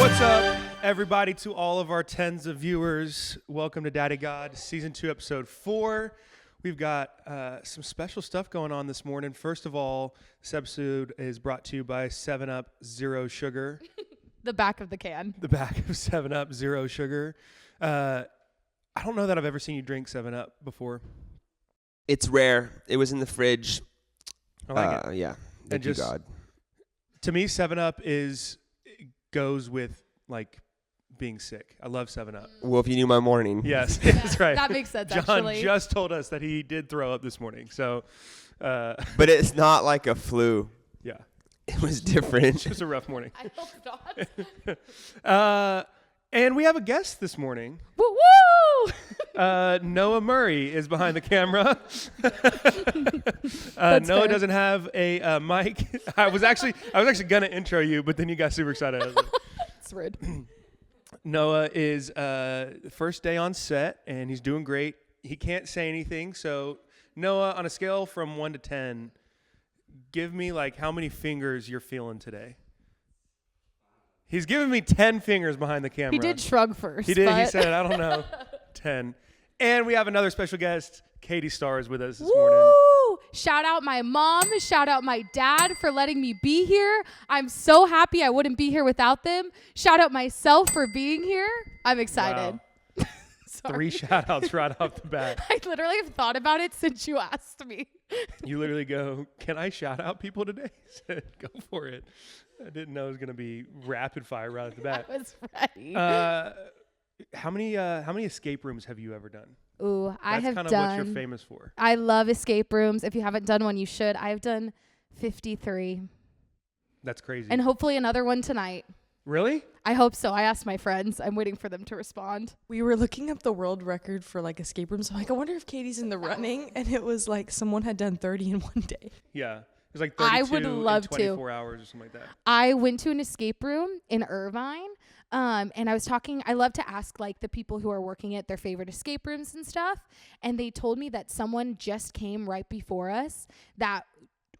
What's up, everybody, to all of our tens of viewers? Welcome to Daddy God, Season 2, Episode 4. We've got some special stuff going on this morning. First of all, this episode is brought to you by 7-Up Zero Sugar. The back of the can. The back of 7-Up Zero Sugar. I don't know that I've ever seen you drink 7-Up before. It's rare. It was in the fridge. I like it. Yeah. Thank you, God. To me, 7-Up goes with, like, being sick. I love 7-Up. Well, if you knew my morning. Yes, that's right. That makes sense, John actually. just told us that he did throw up this morning. So, But it's not like a flu. Yeah. It was different. It was a rough morning. I hope not. And we have a guest this morning. Woo woo! Noah Murray is behind the camera. Noah fair. doesn't have a mic. I was actually gonna intro you, but then you got super excited. I was like, It's rude. Noah is first day on set, and he's doing great. He can't say anything, so Noah, on a scale from 1 to 10, give me like how many fingers you're feeling today. He's giving me 10 fingers behind the camera. He did shrug first. He did. But He said, I don't know, 10. And we have another special guest. Katie Starr is with us this Woo! morning. Shout out my mom. Shout out my dad for letting me be here. I'm so happy I wouldn't be here without them. Shout out myself for being here. I'm excited. Wow. Sorry. 3 shout outs right off the bat. I literally have thought about it since you asked me. You literally go, can I shout out people today? I said, go for it. I didn't know it was going to be rapid fire right at the bat. I was ready. How many escape rooms have you ever done? Ooh, I have That's kind done. of what you're famous for. I love escape rooms. If you haven't done one, you should. I've done 53. That's crazy. And hopefully another one tonight. Really? I hope so. I asked my friends. I'm waiting for them to respond. We were looking up the world record for like escape rooms. I'm like, I wonder if Katie's in the running. And it was like someone had done 30 in one day. Yeah. It was like 32 I would love in 24 hours or something like that. I went to an escape room in Irvine. And I was talking, I love to ask like the people who are working at their favorite escape rooms and stuff. And they told me that someone just came right before us that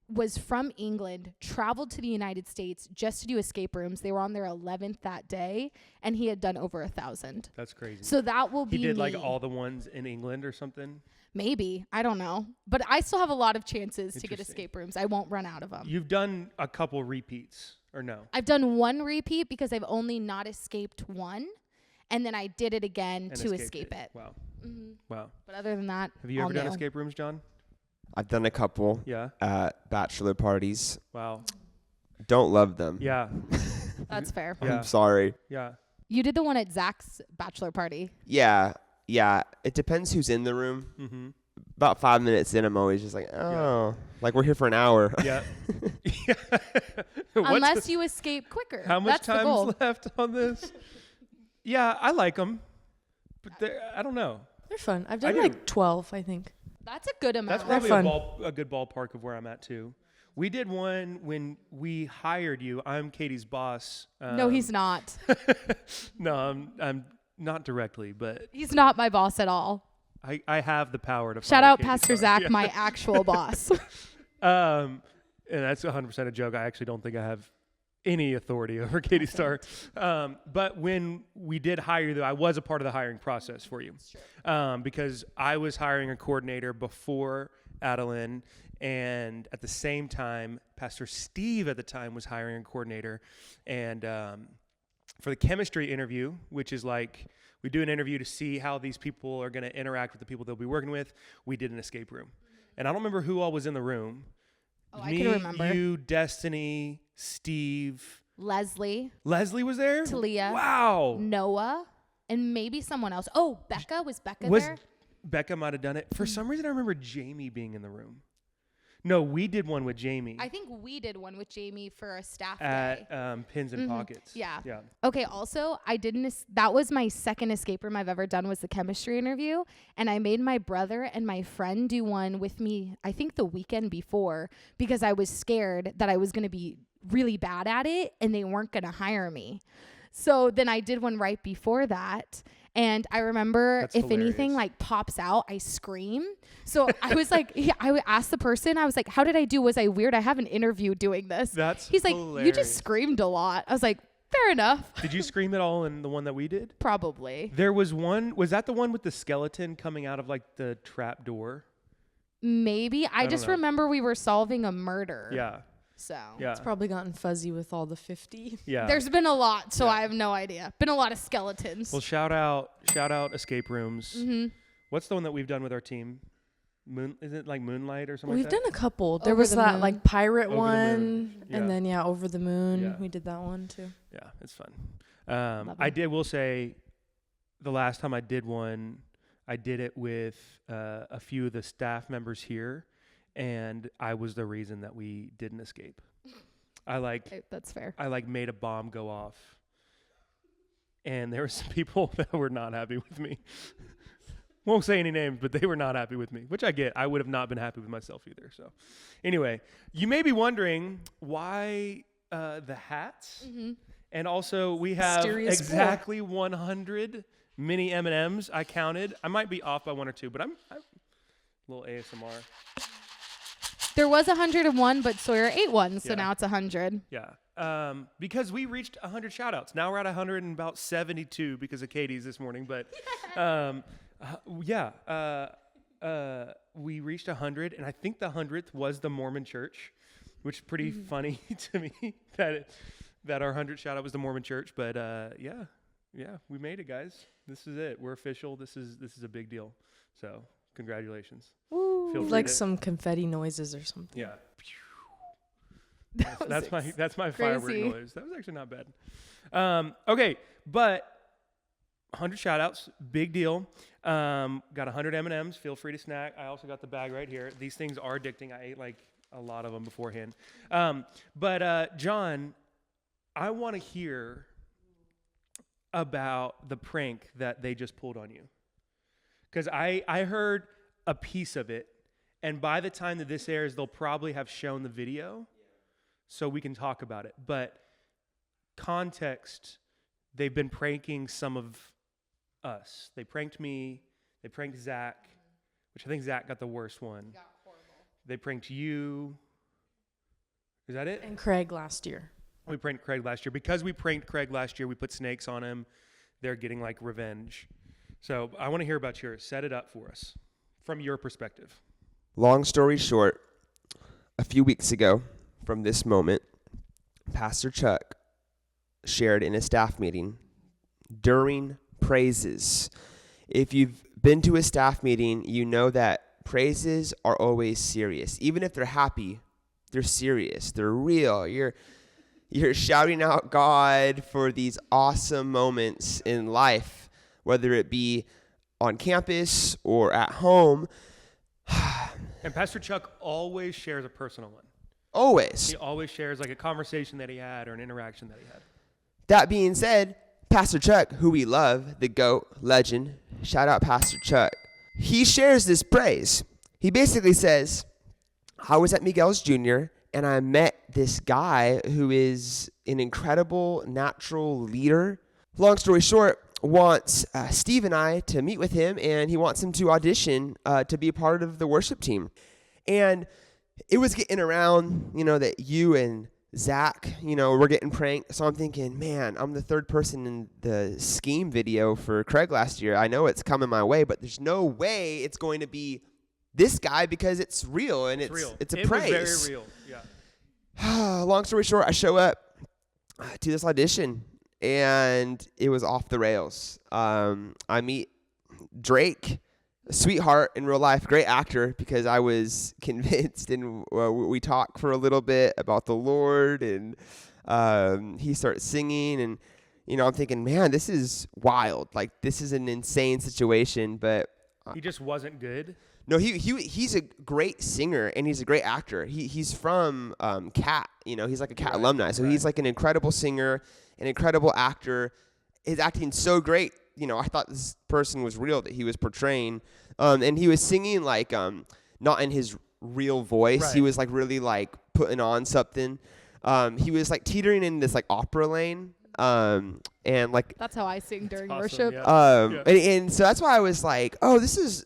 was from England, traveled to the United States just to do escape rooms. They were on their 11th that day, and he had done over 1,000. That's crazy. So that will be He did me. like all the ones in England or something? Maybe. I don't know. But I still have a lot of chances to get Interesting. escape rooms. I won't run out of them. You've done a couple repeats, or no? I've done one repeat because I've only not escaped one. And then I did it again And to escape it. Wow. Mm-hmm. Wow. But other than that, Have you all ever done new. escape rooms, John? I've done a couple Yeah. at bachelor parties. Wow. Don't love them. Yeah. That's fair. Yeah. I'm sorry. Yeah. You did the one at Zach's bachelor party. Yeah. It depends who's in the room. Mm-hmm. About 5 minutes in, I'm always just like, oh, like we're here for an hour. Yeah. Unless you escape quicker. How much That's the goal. time's left on this? Yeah, I like them, but I don't know. They're fun. I've I done do. like 12, I think. That's a good amount. That's probably fun. a good ballpark of where I'm at too. We did one when we hired you. I'm Katie's boss. No, he's not. No, I'm not directly, but He's not my boss at all. I have the power to Shout fire out Katie Pastor Starr. Zach, Yeah. my actual boss. And that's 100% a joke. I actually don't think I have any authority over Katie Starr. But when we did hire you, though, I was a part of the hiring process for you. Because I was hiring a coordinator before Adelyn, and at the same time, Pastor Steve at the time was hiring a coordinator. And for the chemistry interview, which is like we do an interview to see how these people are going to interact with the people they'll be working with, we did an escape room. And I don't remember who all was in the room. Oh, I can remember. You, Destiny, Steve. Leslie, Leslie was there? Talia. Wow. Noah, and maybe someone else. Oh, Becca. Was Becca Was there? Becca might have done it. For some reason, I remember Jamie being in the room. No, we did one with Jamie I think we did one with Jamie for a staff at day. Pins and Pockets. Yeah. Yeah. Okay, also, that was my second escape room I've ever done was the chemistry interview. And I made my brother and my friend do one with me, I think the weekend before, because I was scared that I was going to be really bad at it and they weren't going to hire me. So then I did one right before that. And I remember That's if hilarious. anything like pops out, I scream. So I was like, I would ask the person, I was like, how did I do? Was I weird? I have an interview doing this. That's He's like, you hilarious. just screamed a lot. I was like, Fair enough. Did you scream at all in the one that we did? Probably. There was one. Was that the one with the skeleton coming out of like the trap door? Maybe. I don't just know. remember we were solving a murder. Yeah. So. Yeah. It's probably gotten fuzzy with all the 50. Yeah. There's been a lot, so Yeah. I have no idea. Been a lot of skeletons. Well, shout out escape rooms. Mm-hmm. What's the one that we've done with our team? Is it like Moonlight or something We've like that? done a couple. There Over was the that Moon. like pirate Over the one, Moon. Yeah. and then Over the Moon. Yeah. We did that one too. Yeah, it's fun. Love I it. will say, the last time I did one, I did it with a few of the staff members here, and I was the reason that we didn't escape. Okay, that's fair. I made a bomb go off, and there were some people that were not happy with me. Won't say any names, but they were not happy with me, which I get. I would have not been happy with myself either. So anyway, you may be wondering why the hats, Mm-hmm. and also we have Mysterious exactly 100 mini M&Ms. I counted. I might be off by one or two, but I'm a little ASMR. There was 101, but Sawyer ate one, so Yeah. now it's 100. Yeah. Because we reached 100 shout outs. Now we're at 172 because of Katie's this morning. But we reached 100. And I think the 100th was the Mormon church, which is pretty funny to me that our 100 shout out was the Mormon church. But yeah, we made it, guys. This is it. We're official. This is a big deal. So congratulations. Woo. Feel free Like to- some confetti noises or something. Yeah. That That's was that's my firework crazy. noise. That was actually not bad. Okay, but 100 shout outs, big deal. Got 100 M&Ms. Feel free to snack. I also got the bag right here. These things are addicting. I ate like a lot of them beforehand. But John, I want to hear about the prank that they just pulled on you, because I heard a piece of it, and by the time that this airs, they'll probably have shown the video. So we can talk about it. But context, they've been pranking some of us. They pranked me. They pranked Zach, which I think Zach got the worst one. Got horrible. They pranked you. Is that it? And Craig last year. We pranked Craig last year. Because we pranked Craig last year, we put snakes on him. They're getting like revenge. So I want to hear about yours. Set it up for us from your perspective. Long story short, a few weeks ago from this moment, Pastor Chuck shared in a staff meeting during praises. If you've been to a staff meeting, you know that praises are always serious. Even if they're happy, they're serious. They're real. You're shouting out God for these awesome moments in life, whether it be on campus or at home. And Pastor Chuck always shares a personal one. Always. He always shares like a conversation that he had or an interaction that he had. That being said, Pastor Chuck, who we love, the GOAT, legend, shout out Pastor Chuck, he shares this praise. He basically says, I was at Miguel's Jr., and I met this guy who is an incredible natural leader. Long story short, wants Steve and I to meet with him, and he wants him to audition to be a part of the worship team. And it was getting around, that you and Zach, we're getting pranked. So I'm thinking, man, I'm the third person in the scheme video for Craig last year. I know it's coming my way, but there's no way it's going to be this guy because it's real and it's real. It's a it praise. It was very real. Yeah. Long story short, I show up to this audition and it was off the rails. I meet Drake, a sweetheart in real life, great actor, because I was convinced, and we talk for a little bit about the Lord, and he starts singing, and I'm thinking, man, this is wild. Like, this is an insane situation, but He just wasn't good. no, he's a great singer and he's a great actor. He's from CAT, he's like a CAT alumni, so he's like an incredible singer, an incredible actor. His acting so great. I thought this person was real that he was portraying, and he was singing like not in his real voice. Right. He was like really like putting on something. He was like teetering in this like opera lane, and like That's how I sing during awesome, worship. yeah. and so that's why I was like, oh, this is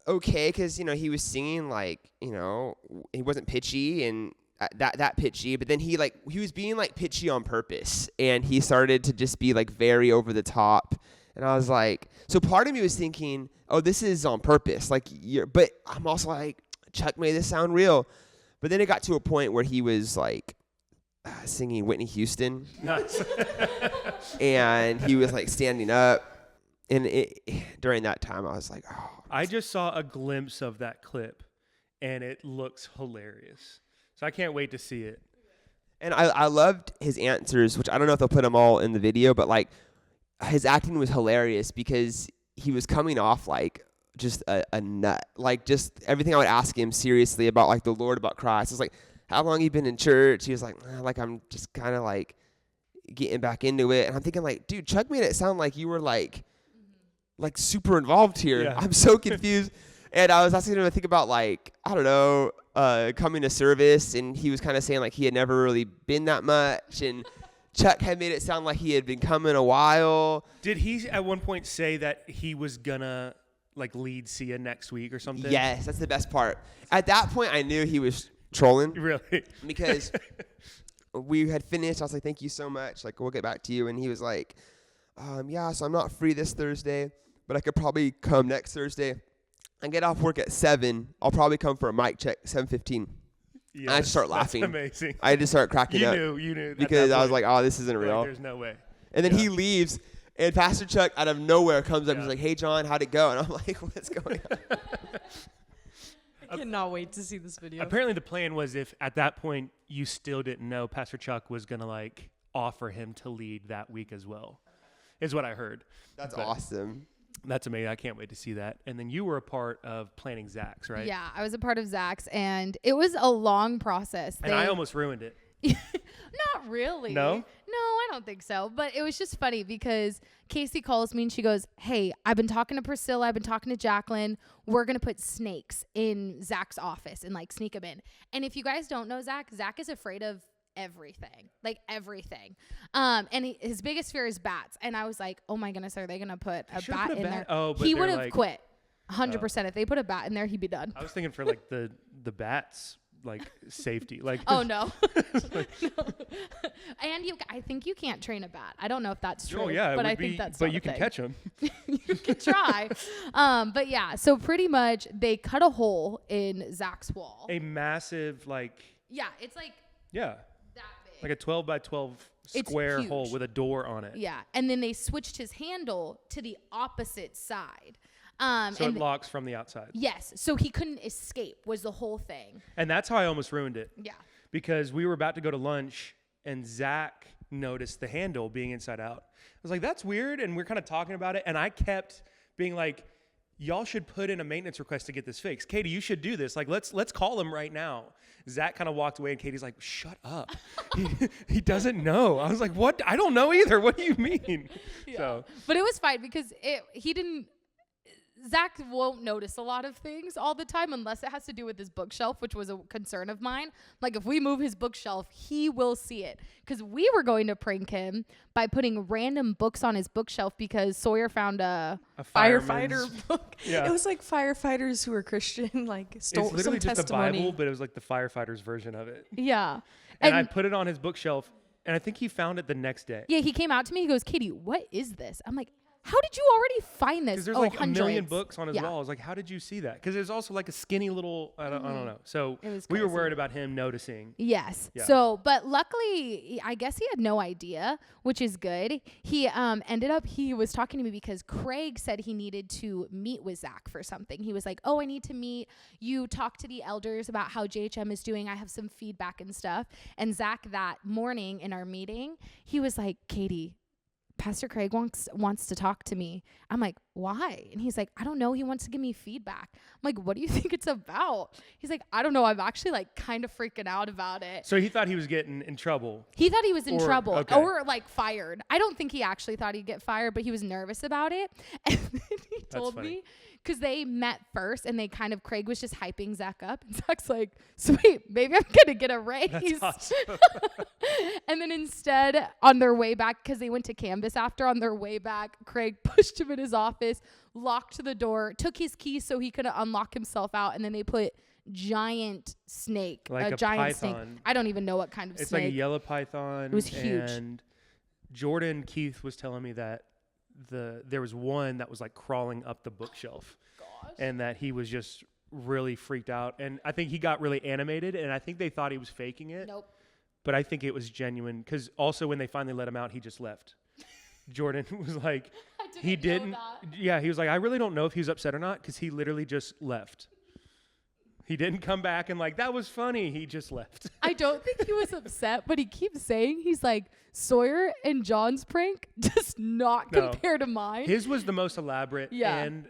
okay, because he was singing like he wasn't pitchy, and that pitchy, but then he was being like pitchy on purpose, and he started to just be like very over the top. And I was like, so part of me was thinking, oh, this is on purpose. Like, but I'm also like, Chuck made this sound real. But then it got to a point where he was like singing Whitney Houston. Nice. And he was like standing up. And during that time, I was like, oh. I just saw a glimpse of that clip, and it looks hilarious. So I can't wait to see it. And I loved his answers, which I don't know if they'll put them all in the video, but like his acting was hilarious because he was coming off like just a nut. Like just everything I would ask him seriously about like the Lord, about Christ. I was like, how long you been in church? He was like, I'm just kind of like getting back into it. And I'm thinking like, dude, Chuck made it sound like you were like super involved here. Yeah. I'm so confused. And I was asking him to think about like, I don't know, coming to service, and he was kind of saying like he had never really been that much, and Chuck had made it sound like he had been coming a while. Did he at one point say that he was gonna like lead Sia next week or something? Yes, that's the best part. At that point, I knew he was trolling. Really? Because we had finished. I was like, thank you so much. Like, we'll get back to you. And he was like, yeah, so I'm not free this Thursday, but I could probably come next Thursday. I get off work at 7. I'll probably come for a mic check 7:15. Yes, I just start laughing. That's amazing. I just start cracking up. You knew. Because I was like, oh, this isn't real. Like, there's no way. And then he leaves, and Pastor Chuck out of nowhere comes up and Yeah. he's like, hey, John, how'd it go? And I'm like, what's going on? I cannot wait to see this video. Apparently the plan was if at that point you still didn't know, Pastor Chuck was going to like offer him to lead that week as well, is what I heard. That's But awesome. That's amazing. I can't wait to see that. And then you were a part of planning Zach's, right? Yeah, I was a part of Zach's, and it was a long process. And I almost ruined it. Not really. No? No, I don't think so. But it was just funny because Casey calls me and she goes, hey, I've been talking to Priscilla. I've been talking to Jacqueline. We're going to put snakes in Zach's office and like sneak them in. And if you guys don't know Zach is afraid of everything, like everything. And his biggest fear is bats. And I was like, oh my goodness, are they going to put a Should've bat put a in bat- there? Oh, but he they're would have like- quit 100%. If they put a bat in there, he'd be done. I was thinking for like the bats, like safety. Like Oh no. No. And I think you can't train a bat. I don't know if that's true. Oh yeah, but I think that's. But not you a can thing. catch them. You can try. But yeah, so pretty much they cut a hole in Zach's wall. A massive Yeah, it's like yeah, that big. like a 12 by 12 It's square huge. hole with a door on it. Yeah, and then they switched his handle to the opposite side. So and it locks from the outside. yes, so he couldn't escape was the whole thing. And that's how I almost ruined it. Yeah. Because we were about to go to lunch and Zach noticed the handle being inside out. I was like, that's weird. And we're kind of talking about it. And I kept being like, y'all should put in a maintenance request to get this fixed. Katie, you should do this. Like, let's call him right now. Zach kind of walked away and Katie's like, shut up. He doesn't know. I was like, what? I don't know either. What do you mean? Yeah. So But it was fine because Zach won't notice a lot of things all the time unless it has to do with his bookshelf, which was a concern of mine. Like if we move his bookshelf, he will see it. Because we were going to prank him by putting random books on his bookshelf because Sawyer found a fireman's- Firefighter book. Yeah. It was like firefighters who were Christian, like stole it's literally some just testimony. the Bible, but it was like the firefighter's version of it. Yeah. And I put it on his bookshelf, and I think he found it the next day. Yeah, he came out to me. He goes, Katie, what is this? I'm like, how did you already find this? Because there's oh, like hundreds. a million books on his Yeah. wall. I was like, how did you see that? Because there's also like a skinny little, I don't know. So It was we were crazy. worried about him noticing. Yes. Yeah. So, but luckily, I guess he had no idea, which is good. He he was talking to me because Craig said he needed to meet with Zach for something. He was like, oh, I need to meet you, talk to the elders about how JHM is doing. I have some feedback and stuff. And Zach that morning in our meeting, he was like, Katie, Pastor Craig wants to talk to me. I'm like, why? And he's like, I don't know. He wants to give me feedback. I'm like, what do you think it's about? He's like, I don't know. I'm actually like kind of freaking out about it. So he thought he was getting in trouble. He thought he was in Or- trouble okay. or like fired. I don't think he actually thought he'd get fired, but he was nervous about it. And then he told funny. me because they met first and Craig was just hyping Zach up. And Zach's like, sweet, maybe I'm going to get a raise. That's awesome. And then instead on their way back, because they went to Canvas after, on their way back, Craig pushed him in his office, locked the door, took his keys so he couldn't unlock himself out. And then they put giant snake, Like a giant snake. python. I don't even know what kind of It's snake. like a yellow python. It was huge. And Jordan Keith was telling me that there was one that was like crawling up the bookshelf, and that he was just really freaked out. And I think he got really animated, and I think they thought he was faking it. Nope. But I think it was genuine, because also when they finally let him out, he just left. Jordan was like, he didn't. Yeah, he was like, I really don't know if he was upset or not, because he literally just left. He didn't come back and like, that was funny. He just left. I don't think he was upset, but he keeps saying, he's like, Sawyer and John's prank does not No. compare to mine. His was the most elaborate, Yeah. and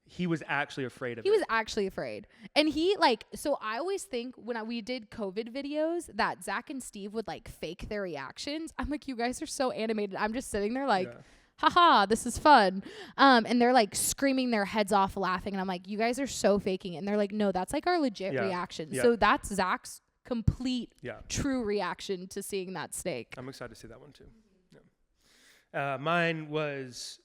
he was actually afraid of He it. was actually afraid. And he like, so I always think when we did COVID videos that Zach and Steve would like fake their reactions. I'm like, you guys are so animated. I'm just sitting there like, Yeah. haha, this is fun. And they're like screaming their heads off laughing. And I'm like, you guys are so faking it. And they're like, no, that's like our legit Yeah. reaction. Yeah. So that's Zach's complete Yeah. true reaction to seeing that snake. I'm excited to see that one too. Yeah. Mine was,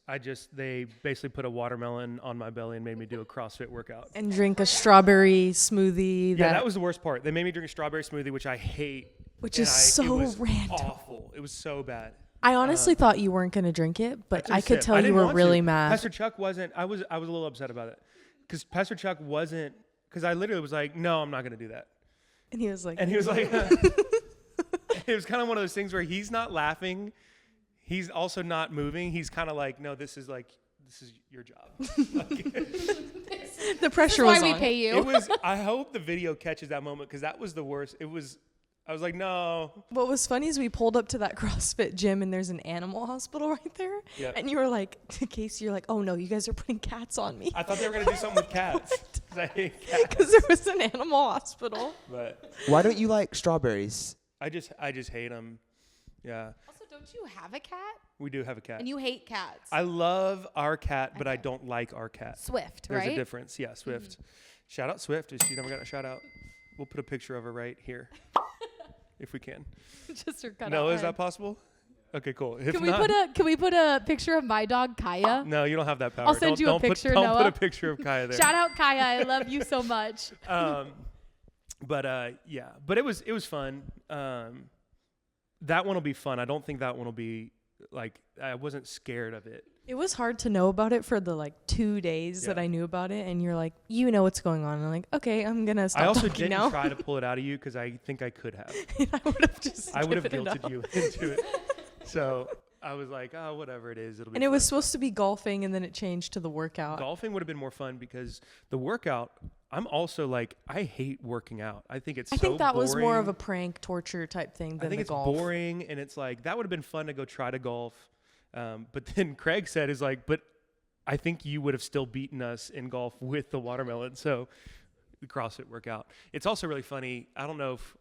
they basically put a watermelon on my belly and made me do a CrossFit workout. And drink a strawberry smoothie. Yeah, that was the worst part. They made me drink a strawberry smoothie, which I hate. Which and is it so was random. awful. It was so bad. I honestly thought you weren't going to drink it, but I could tell you didn't were want really to. mad. Pastor Chuck wasn't. I was a little upset about it, because Pastor Chuck wasn't. Because I literally was like, no, I'm not going to do that. And he was like, And he was like, it was kind of one of those things where he's not laughing. He's also not moving. He's kind of like, no, this is your job. the pressure Why was we on. pay you. It was, I hope the video catches that moment, because that was the worst. I was like, no. What was funny is we pulled up to that CrossFit gym and there's an animal hospital right there. Yep. And you were like, Casey, you're like, oh no, you guys are putting cats on me. I thought they were going to do something with cats. 'Cause I hate cats. Because there was an animal hospital. But Why don't you like strawberries? I just hate them. Yeah. Also, don't you have a cat? We do have a cat. And you hate cats. I love our cat, but I Okay. don't like our cat. Swift, There's right? a difference. Yeah, Swift. Shout out Swift. She never got a shout out. We'll put a picture of her right here. If we can. Just her cut No, out is that head. possible? Okay, cool. If Can we not, can we put a picture of my dog Kaya? no, you don't have that power. I'll send don't, you a don't picture, Put, don't Noah. put a picture of Kaya there. Shout out Kaya, I love you so much. Yeah, but it was fun. That one will be fun. I don't think that one will be like, I wasn't scared of it. It was hard to know about it for the 2 days that Yeah. I knew about it. And you're like, you know what's going on. And I'm like, okay, I'm going to stop I also talking didn't now. try to pull it out of you, because I think I could have. I would have just I would have given it guilted up. you into it. So I was like, oh, whatever it is, it'll be And it fun. was supposed to be golfing, and then it changed to the workout. Golfing would have been more fun, because the workout, I'm also like, I hate working out. I think it's I so think that was more of a boring. prank torture type thing than I think the it's golf. boring, and it's like, that would have been fun to go try to golf. But then Craig said, is like, but I think you would have still beaten us in golf with the watermelon. So the CrossFit workout. It's also really funny. I don't know if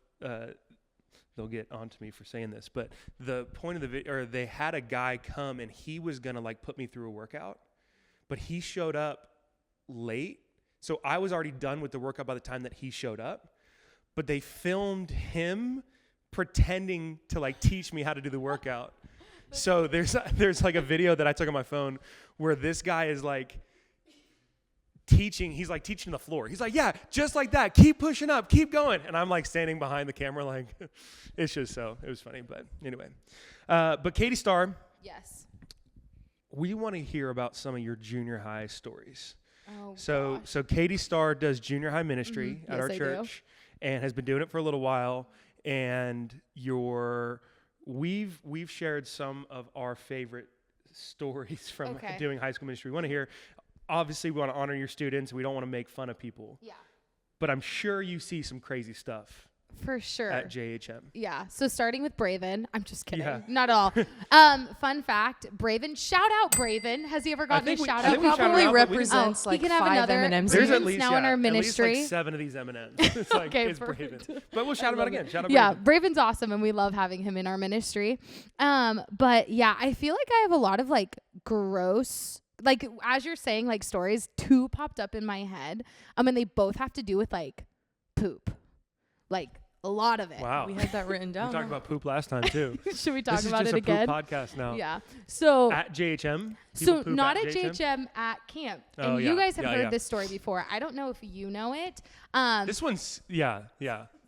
they'll get onto me for saying this, but the point of the video, or they had a guy come and he was going to put me through a workout, but he showed up late. So I was already done with the workout by the time that he showed up, but they filmed him pretending to teach me how to do the workout. So there's a video that I took on my phone where this guy is teaching. He's teaching the floor. He's like, yeah, just like that. Keep pushing up. Keep going. And I'm standing behind the camera it's just it was funny. But anyway, but Katie Starr, Yes. we want to hear about some of your junior high stories. Oh, So Katie Starr does junior high ministry at Yes, our I do. church and has been doing it for a little while. And we've shared some of our favorite stories from Okay. doing high school ministry. We want to hear. Obviously, we want to honor your students. We don't want to make fun of people. Yeah. But I'm sure you see some crazy stuff For sure. at JHM. Yeah. So starting with Braven, I'm just kidding. Yeah. Not at all. Fun fact, Braven, shout out Braven. Has he ever gotten a think we- shout I out? think we shouted Probably out, but we didn't- represents Oh, he can have 5 another. M&Ms. There's Braven's at least now in our at ministry. least 7 of these M&Ms. It's Okay, it's perfect. Braven. But we'll shout him out again. Shout out Yeah, Braven. Braven's awesome, and we love having him in our ministry. But yeah, I feel like I have a lot of gross, as you're saying, stories. 2 popped up in my head. And they both have to do with poop, A lot of it. Wow. We had that written down. We talked about poop last time too. Should we talk this about is it just a again? poop podcast now. Yeah. So At JHM. so People poop not at JHM, at camp. Oh, And you yeah. guys have Yeah, heard yeah. this story before. I don't know if you know it. This one's yeah.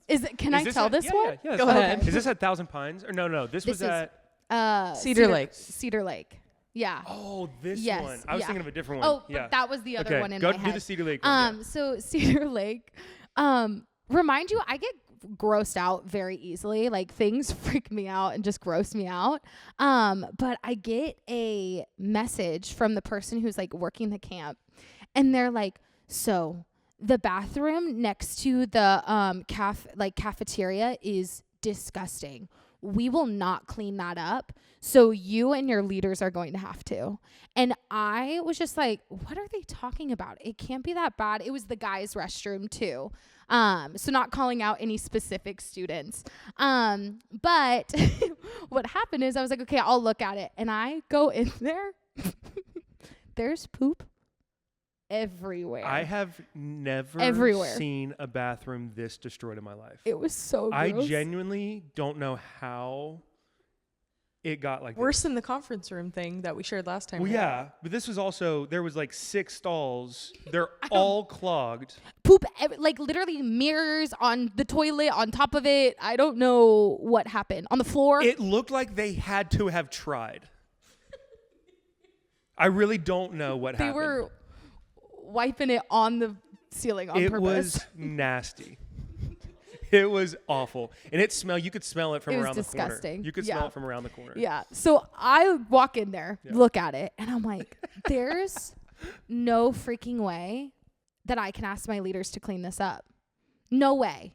Is it? Can Is I this tell at- this yeah, one? Yeah, Go okay. ahead. Is this at Thousand Pines or no? This was is- at. Cedar Lake. Cedar Lake. Yeah. Oh, this Yes, one. I was yeah. thinking of a different one. Oh, yeah. but that was the other okay. one in Go my do head. the Cedar Lake one. So Cedar Lake, remind you, I get grossed out very easily. Like things freak me out and just gross me out. But I get a message from the person who's like working the camp, and they're like, so the bathroom next to the cafeteria is disgusting. We will not clean that up. So you and your leaders are going to have to. And I was just like, what are they talking about? It can't be that bad. It was the guys' restroom too. So not calling out any specific students. But what happened is I was like, okay, I'll look at it. And I go in there. There's poop everywhere. I have never Everywhere. seen a bathroom this destroyed in my life. It was so gross. I genuinely don't know how it got like Worse this. than the conference room thing that we shared last time. Well, right? yeah, but this was also, there was like 6 stalls. They're all clogged. Poop, like literally mirrors on the toilet, on top of it. I don't know what happened. On the floor. It looked like they had to have tried. I really don't know what They happened. were wiping it on the ceiling on It purpose. was nasty. It was awful. And it smelled, you could smell it from It was around the disgusting. corner. You could Yeah. smell it from around the corner. Yeah. So I walk in there, Yeah. look at it, and I'm like, there's no freaking way that I can ask my leaders to clean this up. No way.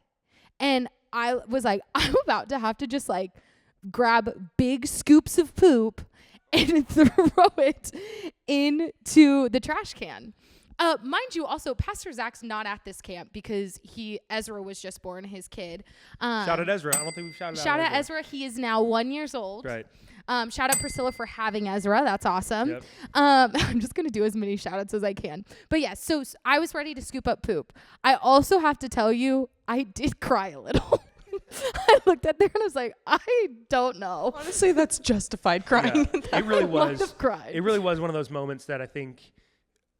And I was like, I'm about to have to just like grab big scoops of poop and throw it into the trash can. Mind you, also, Pastor Zach's not at this camp because Ezra was just born, his kid. Shout out Ezra. I don't think we've shouted out Shout out Ezra. He is now 1 year old. Right. Shout out Priscilla for having Ezra. That's awesome. Yep. I'm just going to do as many shout outs as I can. But yeah, so I was ready to scoop up poop. I also have to tell you, I did cry a little. I looked at there and I was like, I don't know. Honestly, that's justified crying. Yeah. It really I would was. have cried. It really was one of those moments that I think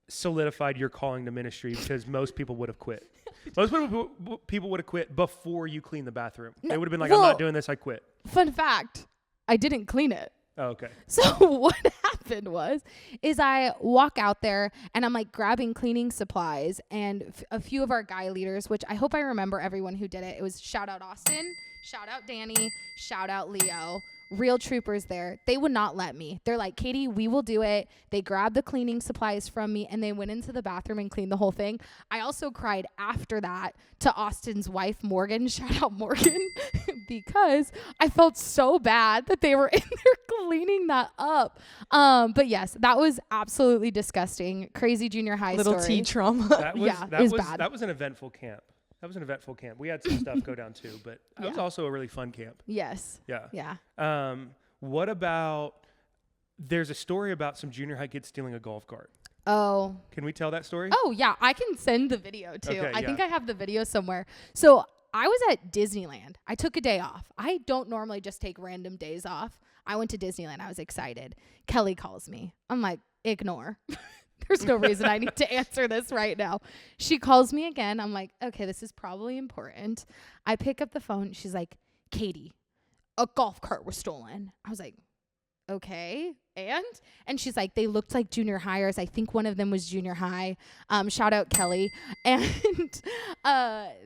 solidified your calling to ministry because most people would have quit. Most people would have quit before you clean the bathroom. They would have been like, I'm well- not doing this, I quit. Fun fact, I didn't clean it. Oh, okay. So what happened is I walk out there and I'm like grabbing cleaning supplies and a few of our guy leaders, which I hope I remember everyone who did it. It was shout out Austin, shout out Danny, shout out Leo. Real troopers there. They would not let me. They're like, Katie, we will do it. They grabbed the cleaning supplies from me and they went into the bathroom and cleaned the whole thing. I also cried after that to Austin's wife, Morgan. Shout out Morgan. Because I felt so bad that they were in there cleaning that up. But yes, that was absolutely disgusting. Crazy junior high Little story. T trauma. That was, Yeah, that it was was bad. That was an eventful camp. We had some stuff go down too, but that was Yeah. also a really fun camp. Yes. Yeah. Yeah. What about, there's a story about some junior high kids stealing a golf cart. Oh. Can we tell that story? Oh, yeah. I can send the video too. Okay, I think yeah. I have the video somewhere. So I was at Disneyland. I took a day off. I don't normally just take random days off. I went to Disneyland. I was excited. Kelly calls me. I'm like, ignore. There's no reason I need to answer this right now. She calls me again. I'm like, okay, this is probably important. I pick up the phone. She's like, Katie, a golf cart was stolen. I was like, okay. And she's like, they looked like junior hires. I think one of them was junior high. Shout out Kelly. And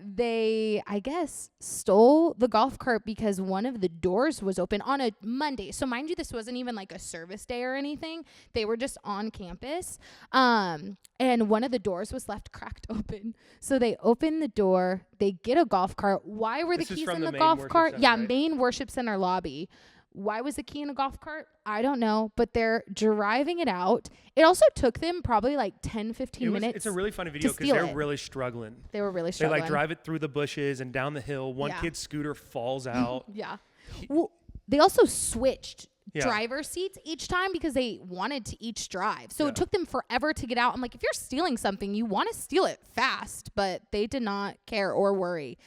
they, I guess, stole the golf cart because one of the doors was open on a Monday. So mind you, this wasn't even like a service day or anything. They were just on campus. And one of the doors was left cracked open. So they open the door. They get a golf cart. Why were This the is keys from in the the main golf worship cart? center, Yeah, right? main worship center lobby. Why was the key in a golf cart? I don't know, but they're driving it out. It also took them probably like 10, 15 minutes. It's a really funny video because steal they're it. really struggling. They were really They struggling. like drive it through the bushes and down the hill. One Yeah. kid's scooter falls out. Yeah. Well, they also switched Yeah. driver seats each time because they wanted to each drive. So Yeah. it took them forever to get out. I'm like, if you're stealing something, you want to steal it fast, but they did not care or worry.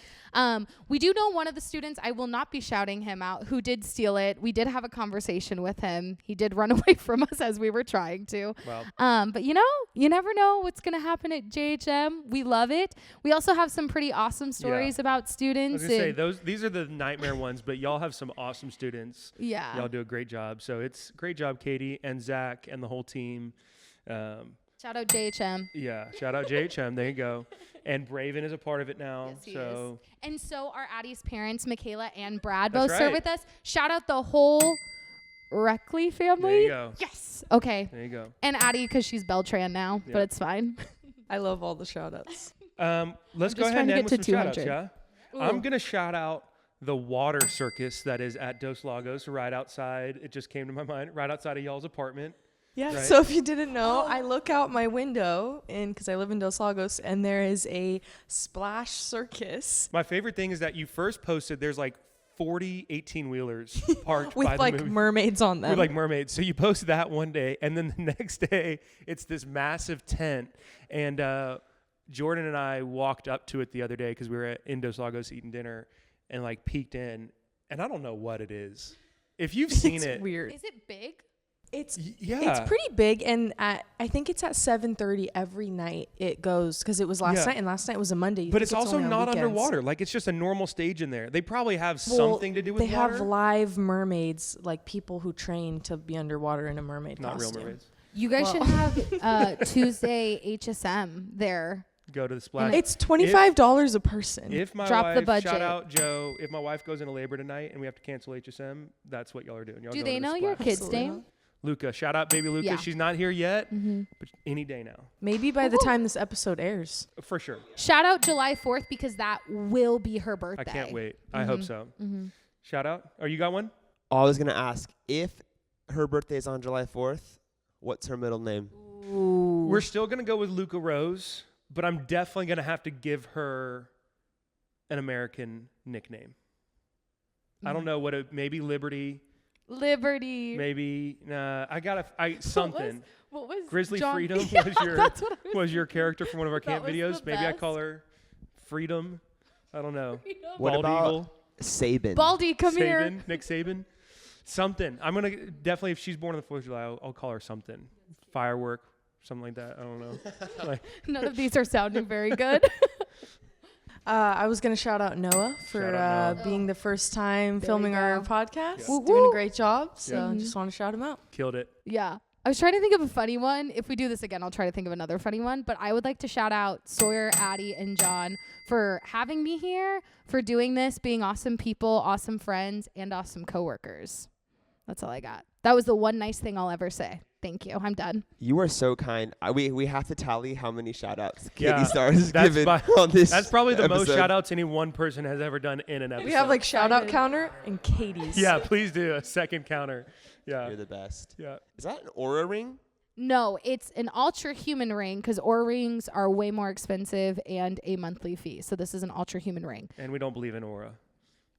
We do know one of the students, I will not be shouting him out, who did steal it. We did have a conversation with him. He did run away from us as we were trying to. Wow. But you know, you never know what's going to happen at JHM. We love it. We also have some pretty awesome stories about I was students. gonna say these are the nightmare ones, but y'all have some awesome students. Yeah. Y'all do a great job. So it's great job, Katie and Zach and the whole team. Shout out JHM. Yeah, shout out JHM. There you go. And Braven is a part of it now. Yes, he so is. And so are Addie's parents, Michaela and Brad, That's both serve right. with us. Shout out the whole Reckley family. there you go. Yes. Okay. There you go. And Addie, because she's Beltran now, but Yep. it's fine. I love all the shout outs. Let's go just ahead and trying to end get with to some shout outs, 200. yeah? I'm going to shout out the water circus that is at Dos Lagos right outside. It just came to my mind, right outside of y'all's apartment. Yeah. Right. So if you didn't know, I look out my window because I live in Dos Lagos, and there is a splash circus My favorite thing is that you first posted there's like 40 18-wheelers parked by with the like movie. mermaids on them. With like mermaids. So you posted that one day, and then the next day it's this massive tent. And Jordan and I walked up to it the other day because we were in Dos Lagos eating dinner, and like peeked in, and I don't know what it is. If you've seen it's it, weird. Is it big? It's yeah, It's pretty big, and I think it's at 7:30 every night it goes, because it was last Yeah. night, and last night was a Monday. But I it's think also only on not weekends. underwater. Like it's just a normal stage in there. They probably have Well, something to do with They water. have live mermaids, like people who train to be underwater in a mermaid Not costume. real mermaids. You guys Well- should have Tuesday HSM there. Go to the splash. It's $25 a person. If my Drop the wife, budget. shout out Joe, if my wife goes into labor tonight and we have to cancel HSM, that's what y'all are doing. Y'all Do go they to the know your splash. kid's Absolutely. name? Luca, shout out baby Luca. Yeah. She's not here yet, Mm-hmm. but any day now. Maybe by the time this episode airs. For sure. Shout out July 4th because that will be her birthday. I can't wait. I hope so. Mm-hmm. Shout out. Oh, you got one? I was going to ask, if her birthday is on July 4th, what's her middle name? Ooh. We're still going to go with Luca Rose, but I'm definitely going to have to give her an American nickname. I don't know what it, maybe Liberty, Liberty. maybe, something. What was Grizzly John- Freedom Yeah, was your that's what I was was your character from one of our That camp was videos. the Maybe I best. call her Freedom. I don't know. What Bald about Eagle. Sabin? Baldy, come Saban, here. Nick Saban. Something. I'm going to definitely, if she's born on the 4th of July, I'll call her something. Firework, something like that. I don't know. Like, None of these are sounding very good. I was going to shout out Noah for Shout out Noah. being the first time There filming we our go. podcast. Yeah. Woo Doing woo. a great job. So Yeah. just want to shout him out. killed it. Yeah. I was trying to think of a funny one. If we do this again, I'll try to think of another funny one. But I would like to shout out Sawyer, Addie, and John for having me here, for doing this, being awesome people, awesome friends, and awesome coworkers. That's all I got. That was the one nice thing I'll ever say. Thank you. I'm done. You are so kind. We have to tally how many shout-outs Yeah, Katie Star has that's given by- on this That's probably the most episode. shout outs any one person has ever done in an episode. We have like shout out Excited. counter and Katie's. Yeah, please do a second counter. Yeah. You're the best. Yeah. Is that an Aura ring? No, it's an ultra human ring because Oura rings are way more expensive and a monthly fee. So this is an ultra human ring. And we don't believe in aura.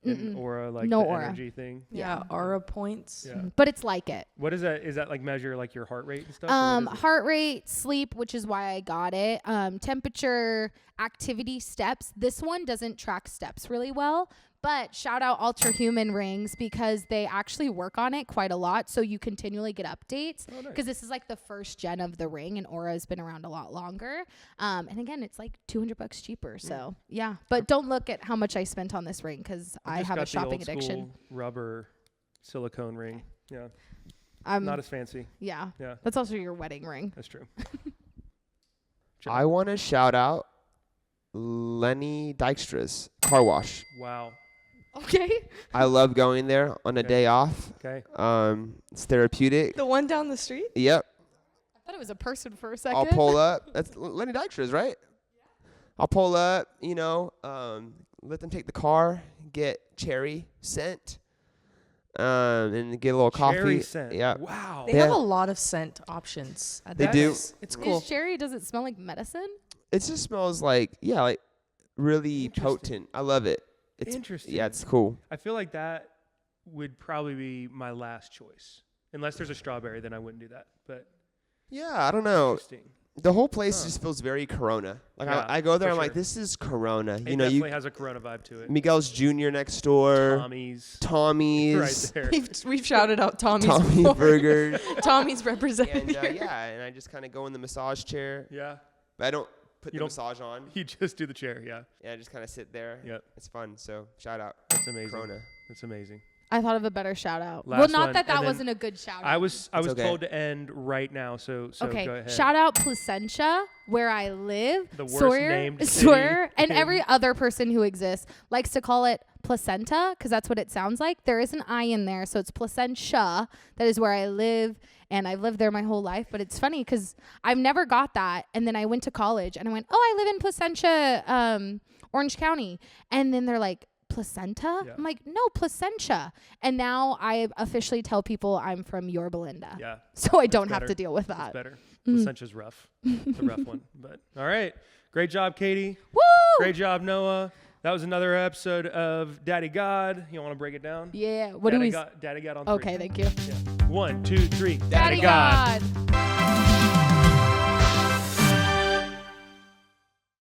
In Mm-mm. aura, like No the aura. energy thing. Yeah, aura points. Yeah. But it's like it. What is that? Is that like measure like your heart rate and stuff? or what is it? Heart rate, sleep, which is why I got it. Temperature, activity, steps. This one doesn't track steps really well, but shout out Ultra Human rings because they actually work on it quite a lot. So you continually get updates Oh, nice. because this is like the first gen of the ring and Aura has been around a lot longer. And again, it's like $200 cheaper. So yeah, but don't look at how much I spent on this ring because I just have a got the shopping old school addiction. rubber silicone ring. Yeah. I'm Not as fancy. yeah. Yeah. That's also your wedding ring. That's true. I want to shout out Lenny Dykstra's car wash. Wow. Okay. I love going there on a Okay. day off. Okay. It's therapeutic. The one down the street? Yep. I thought it was a person for a second. I'll pull up. That's Lenny Dykstra's, right? I'll pull up, let them take the car, get cherry scent, and get a little coffee. Cherry scent. Yeah. Wow. They Yeah. have a lot of scent options. At They that do. place. It's cool. Is cherry, does it smell like medicine? It just smells like really Interesting. potent. I love it. It's Interesting. Yeah, it's cool. I feel like that would probably be my last choice. Unless there's a strawberry, then I wouldn't do that. But Yeah, I don't know. interesting. the whole place just feels very Corona. Like Yeah, I go there, for I'm like, sure. this is Corona. It You know, definitely has a Corona vibe to it. Miguel's Jr. next door, Tommy's. Tommy's, Right there. We've shouted out Tommy's Tommy before. Burger, Tommy's represented. and here. yeah, and I just kind of go in the massage chair. Yeah. But I don't put You the don't- massage on. You just do the chair. Yeah. Yeah, I just kind of sit there. Yep. It's fun. So shout out. That's amazing. Corona. That's amazing. I thought of a better shout out. Last Well, not one, that and that then wasn't a good shout out. I was okay. told to end right now, so Okay, go ahead. shout out Placentia, where I live. The worst Sawyer, named Sawyer, city and in- every other person who exists likes to call it placenta because that's what it sounds like. There is an I in there, so it's Placentia. That is where I live, and I've lived there my whole life. But it's funny because I've never got that, and then I went to college and I went, oh, I live in Placentia, Orange County, and then they're like, placenta? Yeah. I'm like, no, Placentia. And now I officially tell people I'm from Yorba Linda. Yeah. So I don't have better. to deal with That's that. better. Placenta's rough. It's a rough one. But all right. Great job, Katie. Woo! Great job, Noah. That was another episode of Daddy God. You want to break it down? Yeah. What Daddy do we? God, Daddy God on Okay, three. thank you. Yeah. 1, 2, 3. Daddy God.